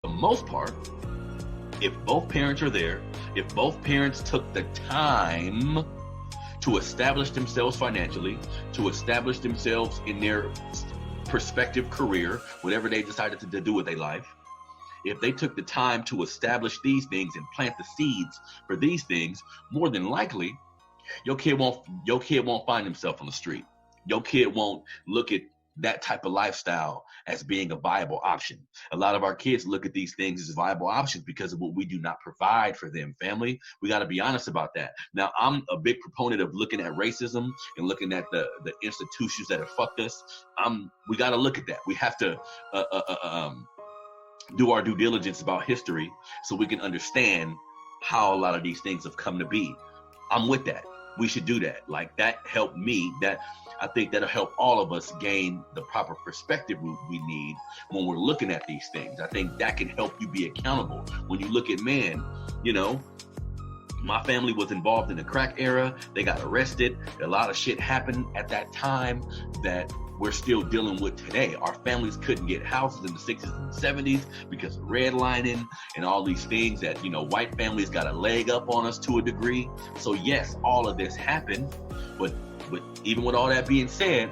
the most part, if both parents are there, if both parents took the time to establish themselves financially, to establish themselves in their prospective career, whatever they decided to do with their life, if they took the time to establish these things and plant the seeds for these things, more than likely, your kid won't find himself on the street. Your kid won't look at that type of lifestyle as being a viable option. A lot of our kids look at these things as viable options because of what we do not provide for them. Family, we got to be honest about that. Now, I'm a big proponent of looking at racism and looking at the institutions that have fucked us. We got to look at that. We have to do our due diligence about history so we can understand how a lot of these things have come to be. I'm with that. We should do that. Like, that helped me. That I think that'll help all of us gain the proper perspective we need when we're looking at these things. I think that can help you be accountable. When you look at, man, you know, my family was involved in the crack era. They got arrested. A lot of shit happened at that time that we're still dealing with today. Our families couldn't get houses in the 60s and 70s because of redlining and all these things that, you know, white families got a leg up on us to a degree. So yes, all of this happened, but even with all that being said,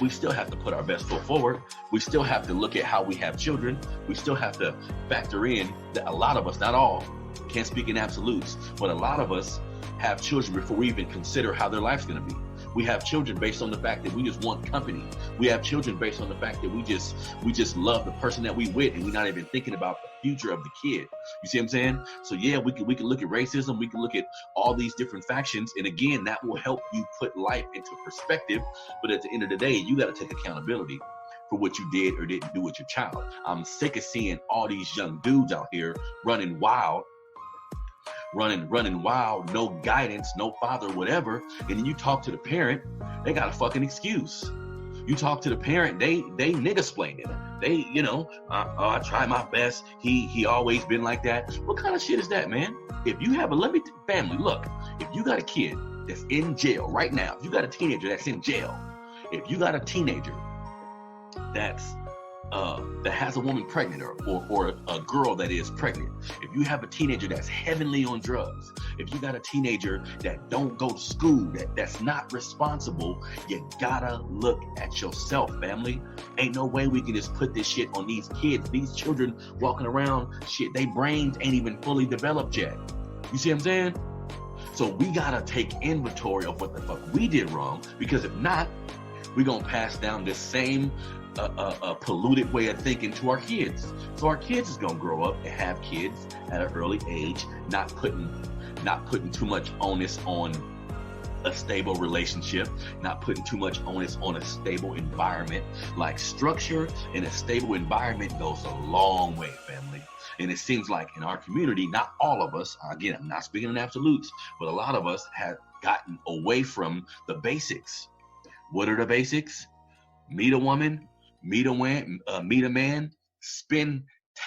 we still have to put our best foot forward. We still have to look at how we have children. We still have to factor in that a lot of us, not all, can't speak in absolutes, but a lot of us have children before we even consider how their life's going to be. We have children based on the fact that we just want company. We have children based on the fact that we just love the person that we with, and we're not even thinking about the future of the kid. You see what I'm saying? So yeah, we can look at racism. We can look at all these different factions, and again, that will help you put life into perspective. But at the end of the day, you got to take accountability for what you did or didn't do with your child. I'm sick of seeing all these young dudes out here running wild, no guidance, no father, whatever. And then you talk to the parent, they got a fucking excuse. You talk to the parent, they nigga-splain it. They, you know, I try my best. He always been like that. What kind of shit is that, man? If you have family, look, if you got a kid that's in jail right now, if you got a teenager that's in jail, if you got a teenager that's that has a woman pregnant or a girl that is pregnant, if you have a teenager that's heavily on drugs, if you got a teenager that don't go to school, that's not responsible, you gotta look at yourself, family. Ain't no way we can just put this shit on these kids. These children walking around, shit, they brains ain't even fully developed yet. You see what I'm saying? So we gotta take inventory of what the fuck we did wrong, because if not, we're gonna pass down this same a polluted way of thinking to our kids. So our kids is gonna grow up and have kids at an early age, not putting too much onus on a stable relationship, not putting too much onus on a stable environment. Like, structure in a stable environment goes a long way, family. And it seems like in our community, not all of us, again, I'm not speaking in absolutes, but a lot of us have gotten away from the basics. What are the basics? Meet a woman, meet a man, spend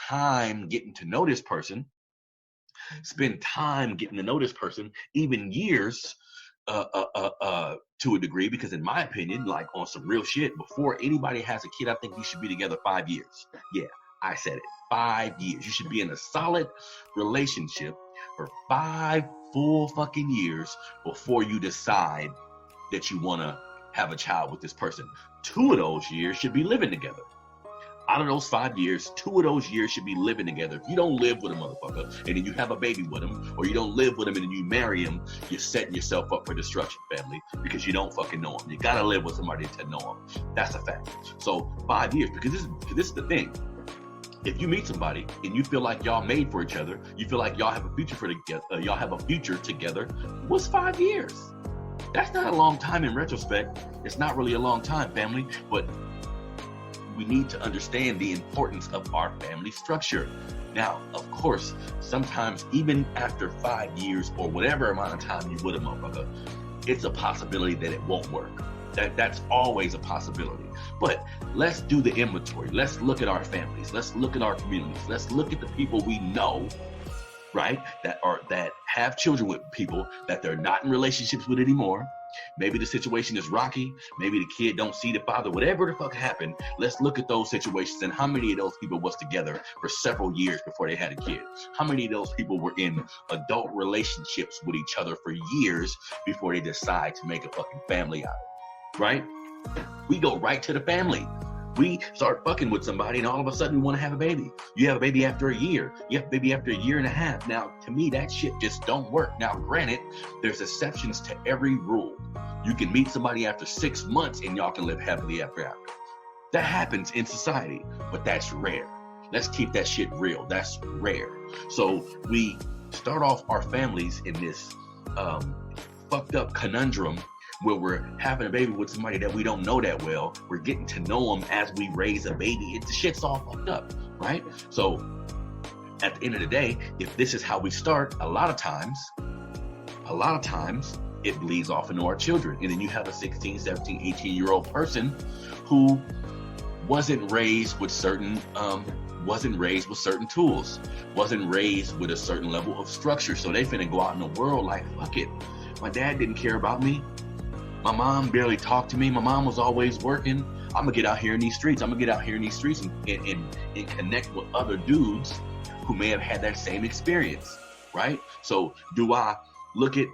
time getting to know this person, even years to a degree, because in my opinion, like, on some real shit, before anybody has a kid, I think you should be together 5 years. Yeah, I said it, 5 years. You should be in a solid relationship for 5 full fucking years before you decide that you want to have a child with this person. 2 of those years should be living together. Out of those 5 years, 2 of those years should be living together. If you don't live with a motherfucker and then you have a baby with him, or you don't live with him and then you marry him, you're setting yourself up for destruction, family, because you don't fucking know him. You gotta live with somebody to know him. That's a fact. So 5 years, because this is the thing. If you meet somebody and you feel like y'all made for each other, you feel like y'all have a future together, what's 5 years? That's not a long time in retrospect. It's not really a long time, family, but we need to understand the importance of our family structure. Now, of course, sometimes even after 5 years or whatever amount of time you with a motherfucker, it's a possibility that it won't work. That's always a possibility. But let's do the inventory. Let's look at our families. Let's look at our communities. Let's look at the people we know, right, that have children with people that they're not in relationships with anymore. Maybe the situation is rocky. Maybe the kid don't see the father. Whatever the fuck happened, let's look at those situations and how many of those people was together for several years before they had a kid. How many of those people were in adult relationships with each other for years before they decide to make a fucking family out of it, right? We go right to the family. We start fucking with somebody and all of a sudden we want to have a baby. You have a baby after a year. You have a baby after a year and a half. Now, to me, that shit just don't work. Now, granted, there's exceptions to every rule. You can meet somebody after 6 months and y'all can live happily ever after. That happens in society, but that's rare. Let's keep that shit real. That's rare. So we start off our families in this fucked up conundrum where we're having a baby with somebody that we don't know that well. We're getting to know them as we raise a baby. The shit's all fucked up, right? So at the end of the day, if this is how we start, a lot of times it bleeds off into our children. And then you have a 16, 17, 18-year-old person who wasn't raised with certain tools, wasn't raised with a certain level of structure. So they finna go out in the world like, fuck it. My dad didn't care about me. My mom barely talked to me. My mom was always working. I'm gonna get out here in these streets. and connect with other dudes who may have had that same experience, right? So do I look at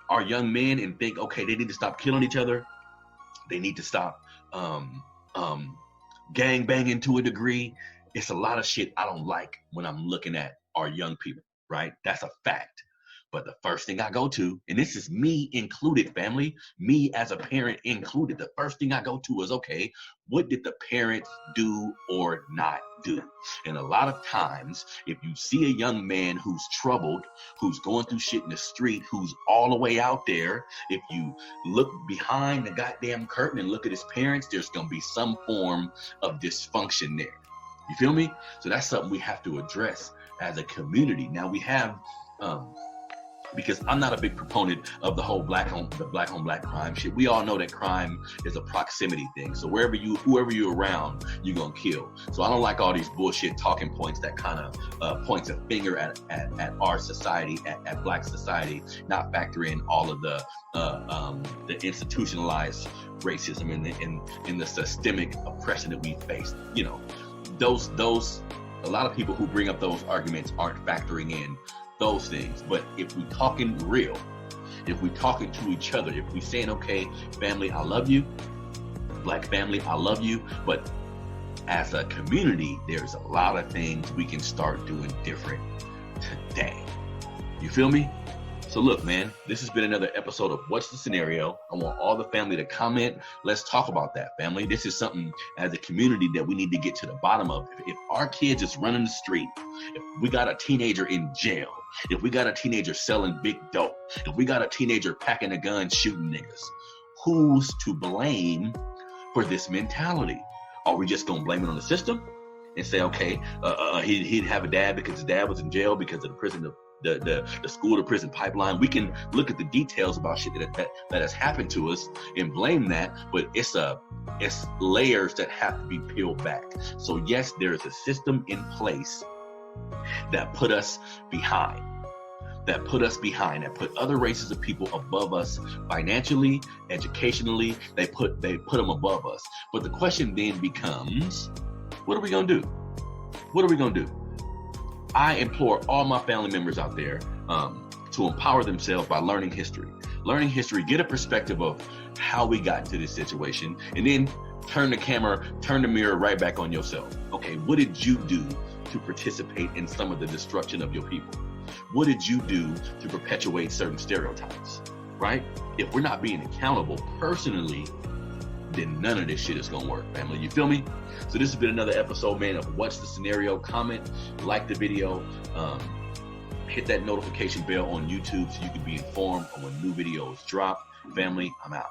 our young men and think, okay, they need to stop killing each other. They need to stop gang banging to a degree. It's a lot of shit I don't like when I'm looking at our young people, right? That's a fact. But the first thing I go to, and this is me included, family, me as a parent included, the first thing I go to is, okay, what did the parents do or not do? And a lot of times, if you see a young man who's troubled, who's going through shit in the street, who's all the way out there, if you look behind the goddamn curtain and look at his parents, there's going to be some form of dysfunction there. You feel me? So that's something we have to address as a community. Now we have, because I'm not a big proponent of the whole black home black crime shit. We all know that crime is a proximity thing. So whoever you're around, you're gonna kill. So I don't like all these bullshit talking points that kind of points a finger at our society, at black society, not factor in all of the institutionalized racism and the systemic oppression that we face. You know, those a lot of people who bring up those arguments aren't factoring in those things. But if we talking real, if we talking to each other, if we saying, okay, family, I love you, black family, I love you, but as a community, there's a lot of things we can start doing different today. You feel me? So look, man, this has been another episode of What's the Scenario? I want all the family to comment. Let's talk about that, family. This is something as a community that we need to get to the bottom of. If our kids is running the street, if we got a teenager in jail, if we got a teenager selling big dope, if we got a teenager packing a gun, shooting niggas, who's to blame for this mentality? Are we just gonna blame it on the system and say, okay, he'd have a dad because his dad was in jail because of the prison, the school to prison pipeline? We can look at the details about shit that has happened to us and blame that, but it's layers that have to be peeled back. So yes, there is a system in place that put us behind, that put other races of people above us financially, educationally. They put them above us. But the question then becomes, what are we gonna do? What are we gonna do? I implore all my family members out there to empower themselves by learning history. Learning history, get a perspective of how we got into this situation, and then turn the mirror right back on yourself. Okay, what did you do to participate in some of the destruction of your people? What did you do to perpetuate certain stereotypes, right? If we're not being accountable personally, then none of this shit is gonna work, family. You feel me? So this has been another episode, man, of What's the Scenario? Comment, like the video, hit that notification bell on YouTube so you can be informed of when new videos drop. Family, I'm out.